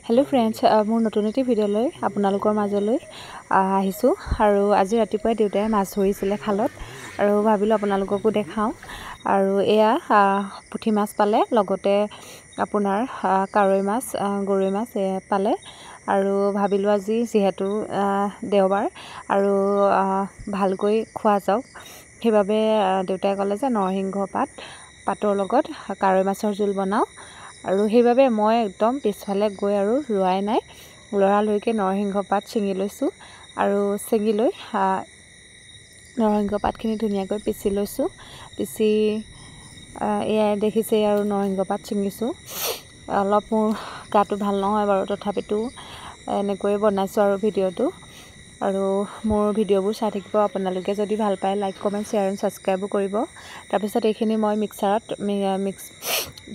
hello friends मोर नतुन eighty भिडिओলৈ আপোনালোকৰ মাজলৈ আহিছো আৰু আজি ৰাতিপুৱা দেউতাই মাছ ধৰিছিলে খালত আৰু ভাবিলো আপোনালোককো দেখাও আৰু এয়া পুঠি মাছ পালে লগতে আপোনাৰ কাৰৈ মাছ গৰৈ মাছ পালে আৰু ভাবিলো আজি যেহেতু দেওবাৰ আৰু ভালকৈ খোৱা যাওক সেইভাবে দেউতাই ক'লে যে নৰসিংহ পাতৰ লগত কাৰৈ মাছৰ জোল বনাও আৰু সেইভাবে মই একদম পিছফালে গৈ আৰু ৰোৱাই নাই লৰালৈকে নৰসিংহ পাত ছিঙি লৈছো আৰু ছিঙি লৈ নৰসিংহ পাতখিনি ধুনীয়াকৈ পিচি লৈছো পিচি এয়াই দেখিছে আৰু নৰসিংহ পাত ছিঙিছো অলপ মোৰ গাটো ভাল নহয় বাৰু তথাপিতো এনেকৈ বনাইছো আৰু ভিডিওটো আৰু মোৰ ভিডিওবোৰ চাই থাকিব আপোনালোকে যদি ভাল পায় like comment share and subscribe কৰিব তাৰ পিছত এইখিনি মই মিক্সাৰত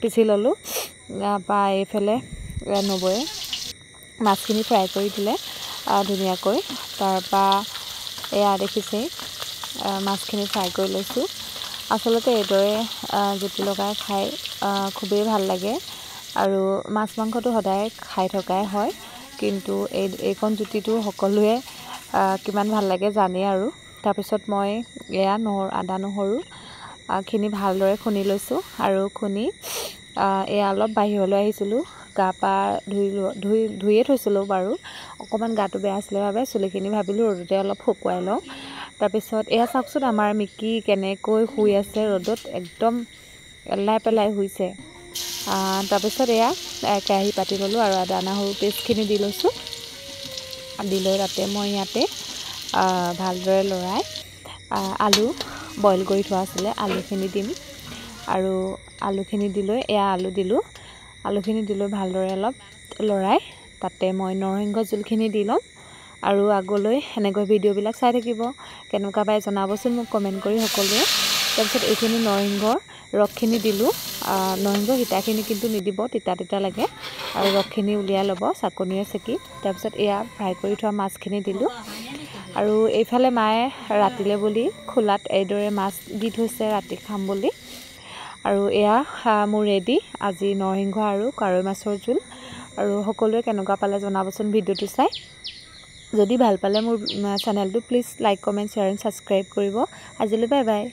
পিচি ললো পা এইফালে নবয়ে মাছখিনি ফ্ৰাই কৰি দিলে ধুনীয়াকৈ তাৰপা এয়া দেখিছে মাছখিনি ফ্ৰাই কৰি লৈছো আসলতে এদৰে জুতি লগাই খাই খুবেই ভাল লাগে আৰু মাছ মাংসটো সদায় খাই থকাই হয় কিন্তু এইখন জুতিটো সকলোৱে কিমান ভাল লাগে জানে আৰু তাৰ পিছত মই এয়া আদা নহৰু খিনি ভালদৰে খুনি লৈছো আৰু খুনি এয়া অলপ বাহিৰলৈ আহিছিলো গা পা ধুইয়ে থৈছিলো বাৰু অকমান গাটো বেয়া আছিল বাবে চুলিখিনি ভাবিলো ৰ'দতে অলপ শুকুৱাই লওঁ তাৰ পিছত এয়া চাওকচোন আমাৰ মিকি কেনেকৈ শুই আছে ৰ'দত একদম এলাই পেলাই শুইছে তাৰ পিছত এয়া কেৰাহী পাতি ললো আৰু আদা নহৰু পেষ্টখিনি দি লৈছো দি লৈ তাতে মই ইয়াতে ভালদৰে লৰাই আলু বইল কৰি থোৱা আছিল আলুখিনি দিম আৰু আলুখিনি দিলৈ এয়া আলুখিনি দিলৈ ভালদৰে অলপ লৰাই তাতে মই নৰসিংহ জুলখিনি দি লম আৰু আগলৈ এনেকৈ ভিডিওবিলাক চাই থাকিব কেনেকুৱা পাই জনাবচোন মোক কমেন্ট কৰি সকলোৱে তাৰপিছত এইখিনি নৰসিংহৰ ৰসখিনি দিলো নৰসিংহ হিতাখিনি কিন্তু নিদিব তিতা লাগে আৰু ৰসখিনি উলিয়াই ল'ব চাকনিৰে চেকি তাৰপিছত এয়া ফ্ৰাই কৰি থোৱা মাছখিনি দিলো আৰু এইফালে মায়ে ৰাতিলে বুলি খোলাত এইদৰে মাছ দি থৈছে ৰাতি খাম বুলি আৰু এয়া মোৰ ৰেডি আজি নৰসিংহ আৰু কাৰৈ মাছৰ জোল আৰু সকলোৱে কেনেকুৱা পালে জনাবচোন ভিডিওটো চাই যদি ভাল পালে মোৰ চেনেলটো please like comment share and subscribe কৰিব আজিলৈ বাই বাই